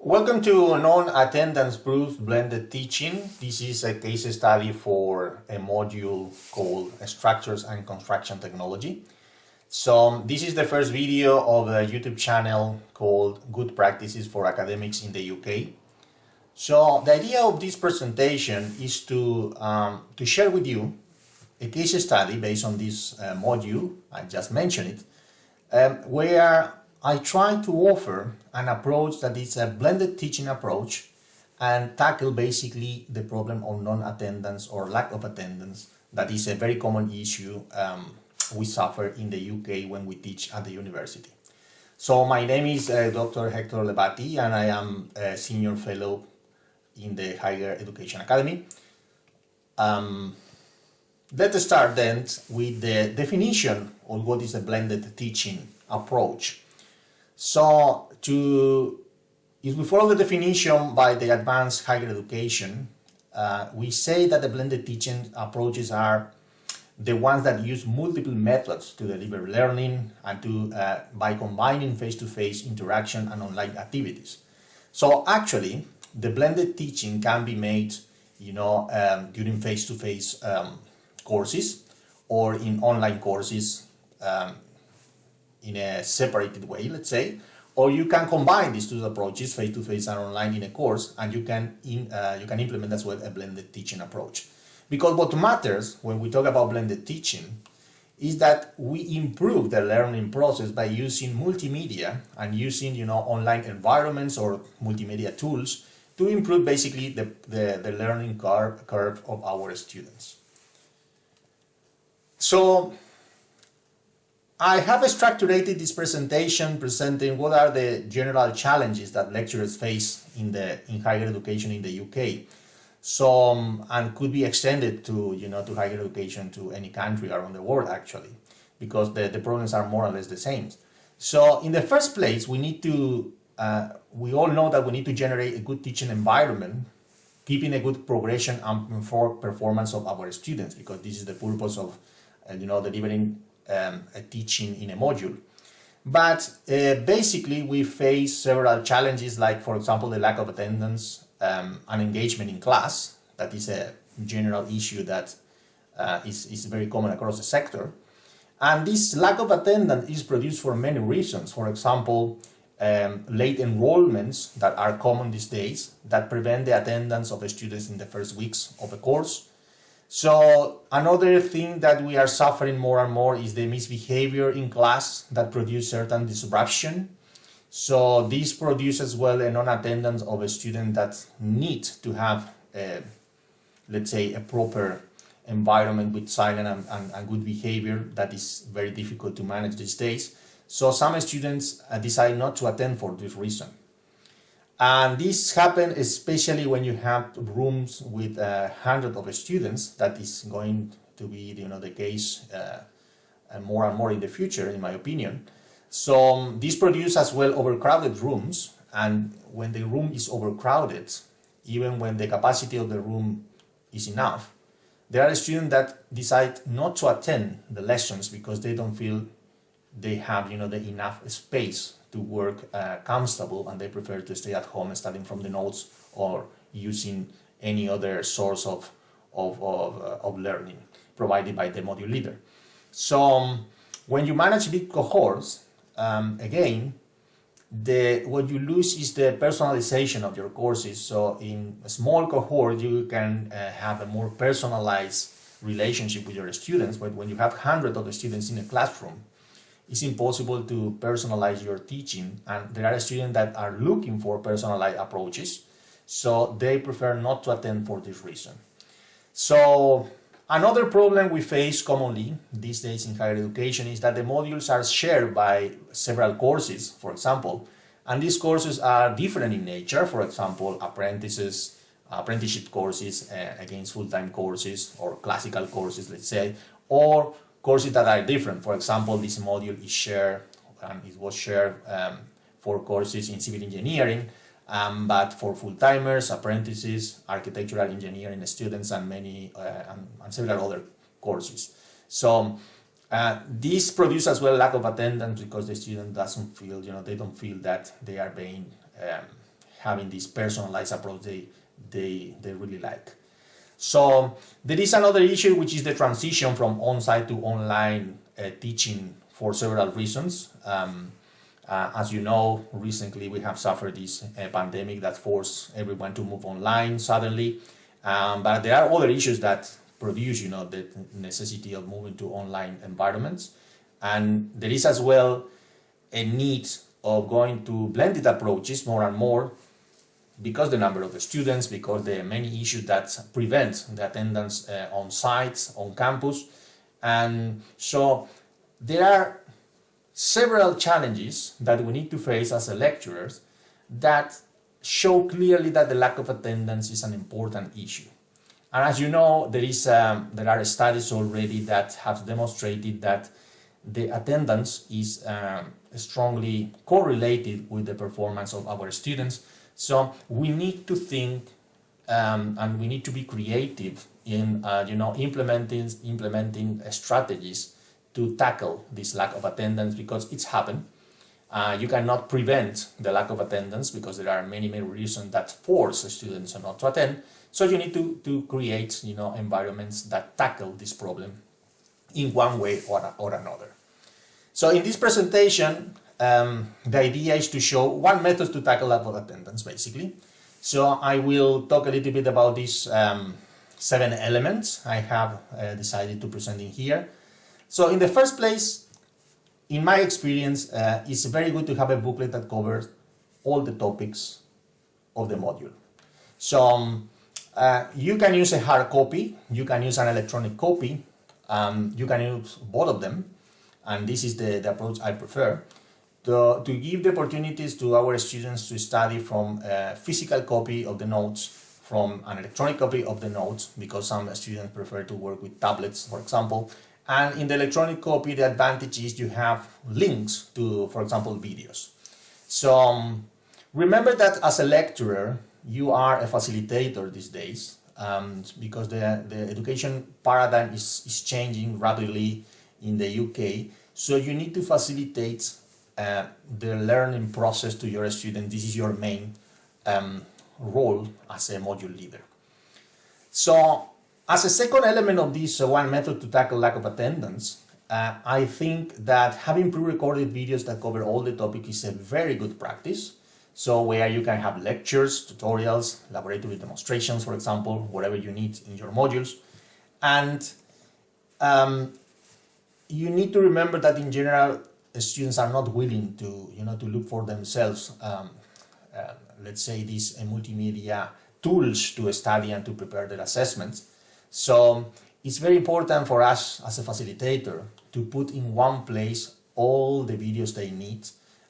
Welcome to Non-Attendance Proof Blended Teaching. This is a case study for a module called Structures and Construction Technology. So this is the first video of a YouTube channel called Good Practices for Academics in the UK. So the idea of this presentation is to share with you a case study based on this module, I just mentioned it, where I try to offer an approach that is a blended teaching approach and tackle basically the problem of non-attendance or lack of attendance. That is a very common issue we suffer in the UK when we teach at the university. So my name is Dr. Hector Lebati and I am a senior fellow in the Higher Education Academy. Let's start then with the definition of what is a blended teaching approach. So if we follow the definition by the Advanced Higher Education, we say that the blended teaching approaches are the ones that use multiple methods to deliver learning and by combining face-to-face interaction and online activities. So actually, the blended teaching can be made, during face-to-face courses or in online courses in a separated way, let's say, or you can combine these two approaches, face-to-face and online, in a course, and you can implement as well a blended teaching approach. Because what matters when we talk about blended teaching is that we improve the learning process by using multimedia and using online environments or multimedia tools to improve basically the learning curve of our students. So I have structured this presentation presenting what are the general challenges that lecturers face in higher education in the UK. So, and could be extended to, to higher education to any country around the world actually, because the problems are more or less the same. So in the first place, we all know that we need to generate a good teaching environment, keeping a good progression and performance of our students, because this is the purpose of, delivering a teaching in a module. But basically we face several challenges, like for example the lack of attendance and engagement in class. That is a general issue that is very common across the sector. And this lack of attendance is produced for many reasons. For example, late enrollments that are common these days that prevent the attendance of the students in the first weeks of the course. So another thing that we are suffering more and more is the misbehavior in class that produce certain disruption. So this produces as well a non-attendance of a student that need to have, let's say, a proper environment with silent and good behavior that is very difficult to manage these days. So some students decide not to attend for this reason. And this happens especially when you have rooms with hundreds of students. That is going to be the case more and more in the future, in my opinion. So this produces as well overcrowded rooms, and when the room is overcrowded, even when the capacity of the room is enough, there are students that decide not to attend the lessons because they don't feel they have the enough space to work comfortable, and they prefer to stay at home studying from the notes or using any other source of learning provided by the module leader. So when you manage big cohorts, again, what you lose is the personalization of your courses. So in a small cohort, you can have a more personalized relationship with your students, but when you have hundreds of students in a classroom, it's impossible to personalize your teaching, and there are students that are looking for personalized approaches, so they prefer not to attend for this reason. So another problem we face commonly these days in higher education is that the modules are shared by several courses, for example, and these courses are different in nature. For example, apprenticeship courses against full-time courses, or classical courses, let's say, or courses that are different. For example, this module is shared, it was shared for courses in civil engineering, but for full-timers, apprentices, architectural engineering students, and several other courses. So this produces as well lack of attendance because the student doesn't feel, they don't feel that they are being having this personalized approach they really like. So there is another issue, which is the transition from on-site to online teaching for several reasons. As you know, recently we have suffered this pandemic that forced everyone to move online suddenly. But there are other issues that produce, the necessity of moving to online environments. And there is as well a need of going to blended approaches more and more, because the number of the students, because there are many issues that prevent the attendance on sites, on campus. And so there are several challenges that we need to face as lecturers that show clearly that the lack of attendance is an important issue. And as you know, there are studies already that have demonstrated that the attendance is strongly correlated with the performance of our students. So we need to think and we need to be creative in implementing strategies to tackle this lack of attendance, because it's happened. You cannot prevent the lack of attendance because there are many reasons that force students not to attend. So you need to create environments that tackle this problem in one way or another. So in this presentation, the idea is to show one method to tackle lack of attendance, basically. So I will talk a little bit about these 7 elements I have decided to present in here. So in the first place, in my experience, it's very good to have a booklet that covers all the topics of the module. So you can use a hard copy, you can use an electronic copy, you can use both of them, and this is the approach I prefer, to give the opportunities to our students to study from a physical copy of the notes, from an electronic copy of the notes, because some students prefer to work with tablets, for example. And in the electronic copy, the advantage is you have links to, for example, videos. So remember that as a lecturer, you are a facilitator these days, because the education paradigm is changing rapidly in the UK. So you need to facilitate the learning process to your student. This is your main role as a module leader. So as a second element of this one method to tackle lack of attendance, I think that having pre-recorded videos that cover all the topics is a very good practice. So where you can have lectures, tutorials, laboratory demonstrations, for example, whatever you need in your modules. And you need to remember that in general, students are not willing to, to look for themselves, let's say, these multimedia tools to study and to prepare their assessments. So it's very important for us as a facilitator to put in one place all the videos they need.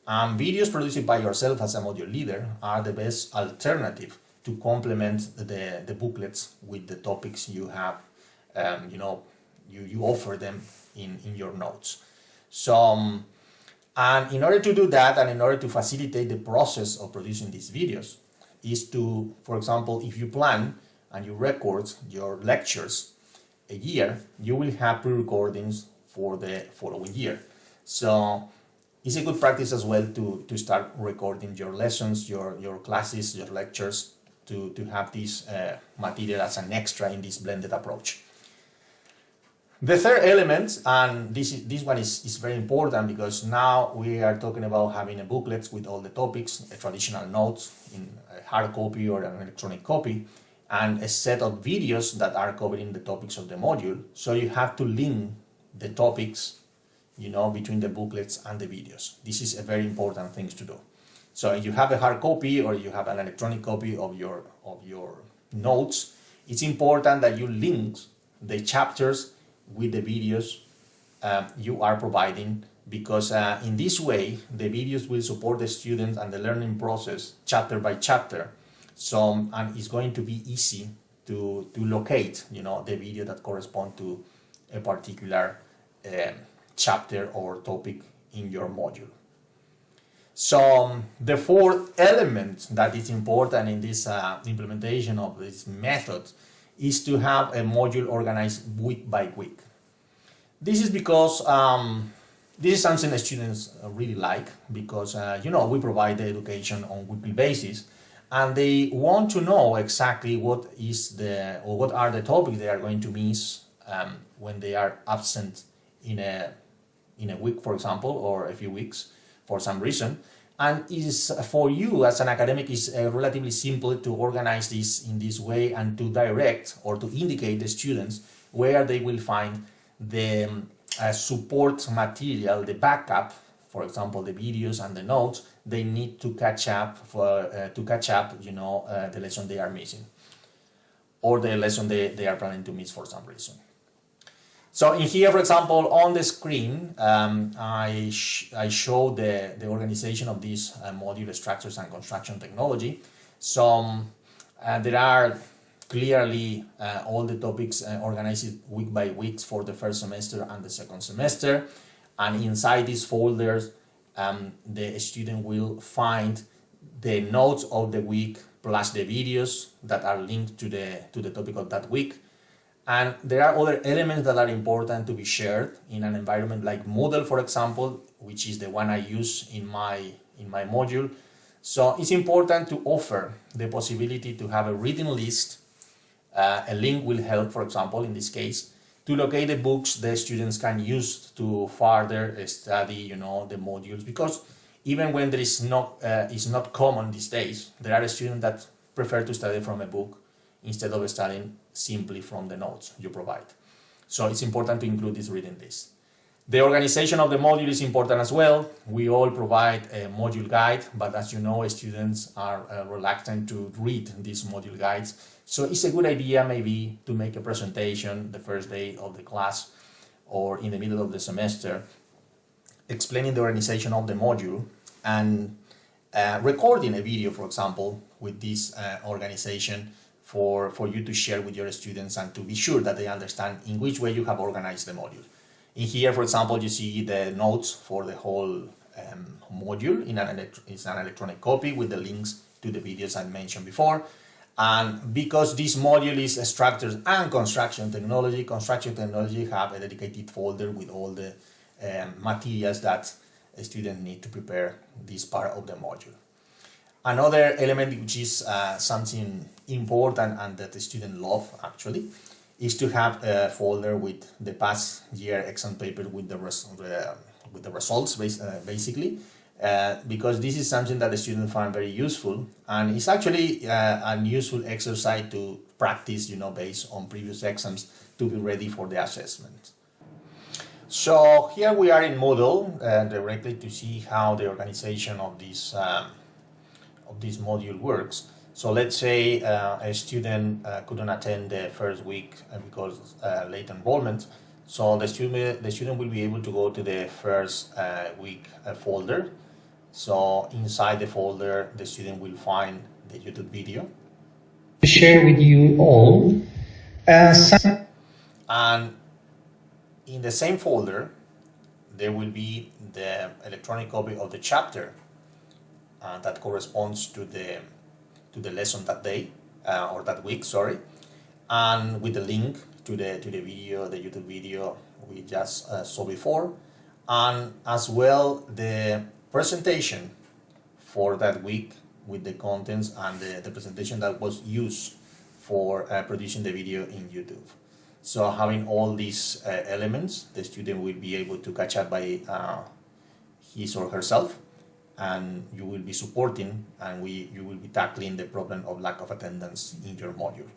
Videos produced by yourself as a module leader are the best alternative to complement the booklets with the topics you have, you offer them in your notes. So, and in order to do that, and in order to facilitate the process of producing these videos, is to, for example, if you plan and you record your lectures a year, you will have pre-recordings for the following year. So it's a good practice as well to start recording your lessons, your classes, your lectures, to have this material as an extra in this blended approach. The third element, and this one is very important, because now we are talking about having a booklet with all the topics, a traditional notes in a hard copy or an electronic copy, and a set of videos that are covering the topics of the module. So you have to link the topics, between the booklets and the videos. This is a very important thing to do. So if you have a hard copy or you have an electronic copy of your notes, it's important that you link the chapters with the videos you are providing, because in this way the videos will support the students and the learning process chapter by chapter. So, and it's going to be easy to locate, the video that corresponds to a particular chapter or topic in your module. So the fourth element that is important in this implementation of this method is to have a module organized week by week. This is because this is something that students really like, because we provide the education on a weekly basis, and they want to know exactly what is the or what are the topics they are going to miss when they are absent in a week, for example, or a few weeks for some reason. And is for you as an academic is relatively simple to organize this in this way and to direct or to indicate the students where they will find the support material, the backup, for example, the videos and the notes they need to catch up the lesson they are missing or the lesson they are planning to miss for some reason. So in here, for example, on the screen, I show the organization of this module, structures and construction technology. So there are clearly all the topics organized week by week for the first semester and the second semester. And inside these folders, the student will find the notes of the week plus the videos that are linked to the topic of that week. And there are other elements that are important to be shared in an environment like Moodle, for example, which is the one I use in my module. So it's important to offer the possibility to have a written list. A link will help, for example, in this case, to locate the books the students can use to further study, the modules. Because even when there is not common these days, there are students that prefer to study from a book instead of studying simply from the notes you provide. So it's important to include this reading list. The organization of the module is important as well. We all provide a module guide, but as you know, students are reluctant to read these module guides. So it's a good idea maybe to make a presentation the first day of the class or in the middle of the semester, explaining the organization of the module and recording a video, for example, with this organization for you to share with your students and to be sure that they understand in which way you have organized the module. In here, for example, you see the notes for the whole module it's an electronic copy with the links to the videos I mentioned before. And because this module is structures and construction technology have a dedicated folder with all the materials that a student need to prepare this part of the module. Another element which is something important and that the student love actually is to have a folder with the past year exam paper with the results basically, because this is something that the student find very useful, and it's actually a useful exercise to practice, based on previous exams to be ready for the assessment. So here we are in Moodle directly to see how the organization of this module works. So let's say a student couldn't attend the first week because late enrollment. So the student will be able to go to the first week folder. So inside the folder, the student will find the YouTube video. To share with you all. And in the same folder, there will be the electronic copy of the chapter that corresponds to the lesson that day or that week, sorry, and with the link to the video, the YouTube video we just saw before, and as well the presentation for that week with the contents and the presentation that was used for producing the video in YouTube. So having all these elements, the student will be able to catch up by his or herself, and you will be supporting and you will be tackling the problem of lack of attendance in your module.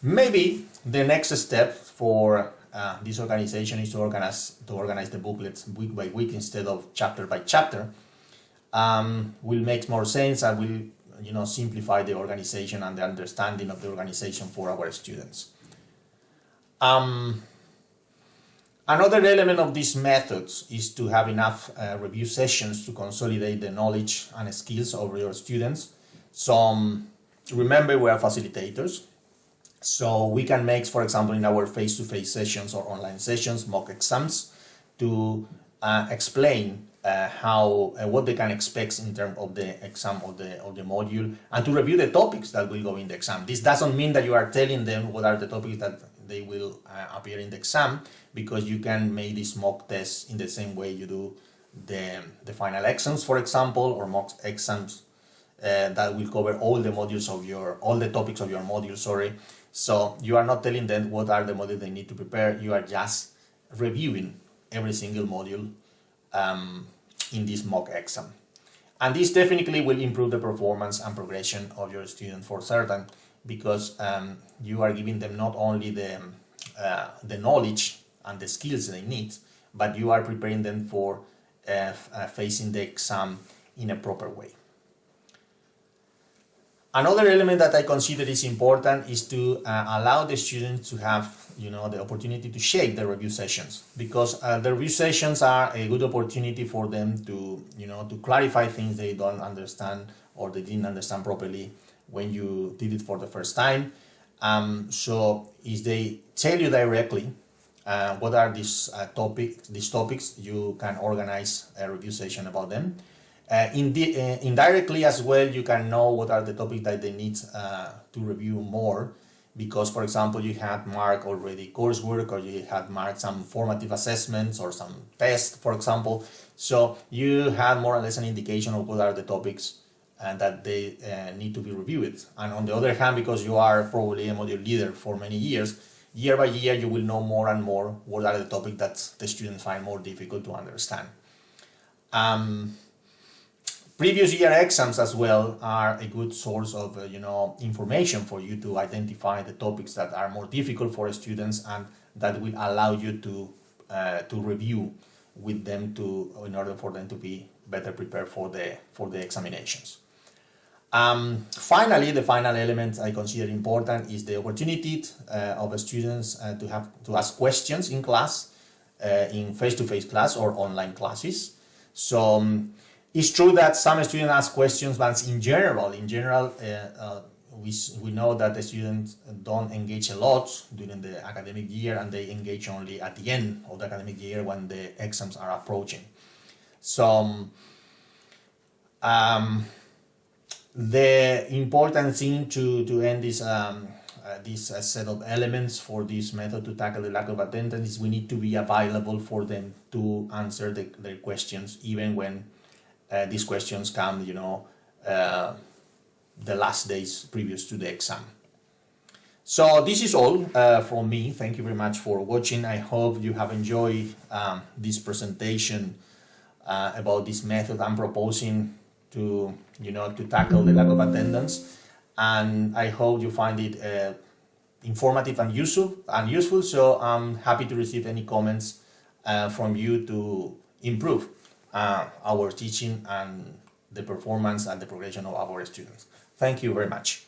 Maybe the next step for this organization is to organize the booklets week by week instead of chapter by chapter. Will make more sense and will simplify the organization and the understanding of the organization for our students. Another element of these methods is to have enough review sessions to consolidate the knowledge and skills of your students. So remember, we are facilitators. So we can make, for example, in our face-to-face sessions or online sessions, mock exams to explain what they can expect in terms of the exam of the module, and to review the topics that will go in the exam. This doesn't mean that you are telling them what are the topics that they will appear in the exam, because you can make this mock test in the same way you do the final exams, for example, or mock exams that will cover all the modules of all the topics of your module, sorry. So you are not telling them what are the modules they need to prepare, you are just reviewing every single module in this mock exam. And this definitely will improve the performance and progression of your student for certain, because you are giving them not only the knowledge and the skills they need, but you are preparing them for facing the exam in a proper way. Another element that I consider is important is to allow the students to have, the opportunity to shape the review sessions, because the review sessions are a good opportunity for them to, to clarify things they don't understand or they didn't understand properly when you did it for the first time. So if they tell you directly what are these topics, you can organize a review session about them. Indirectly as well, you can know what are the topics that they need to review more, because, for example, you had marked already coursework, or you had marked some formative assessments or some tests, for example. So you had more or less an indication of what are the topics that they need to be reviewed. And on the other hand, because you are probably a module leader for many years, year by year you will know more and more what are the topics that the students find more difficult to understand. Previous year exams as well are a good source of information for you to identify the topics that are more difficult for students, and that will allow you to review with them in order for them to be better prepared for the examinations. Finally, the final element I consider important is the opportunity of students to ask questions in class, in face-to-face class or online classes. So it's true that some students ask questions, but in general, we know that the students don't engage a lot during the academic year, and they engage only at the end of the academic year when the exams are approaching. So the important thing to end this set of elements for this method to tackle the lack of attendance is we need to be available for them to answer their questions, even when these questions come, the last days previous to the exam. So this is all from me. Thank you very much for watching. I hope you have enjoyed this presentation about this method I'm proposing to tackle the lack of attendance, and I hope you find it informative and useful. So I'm happy to receive any comments from you to improve our teaching and the performance and the progression of our students. Thank you very much.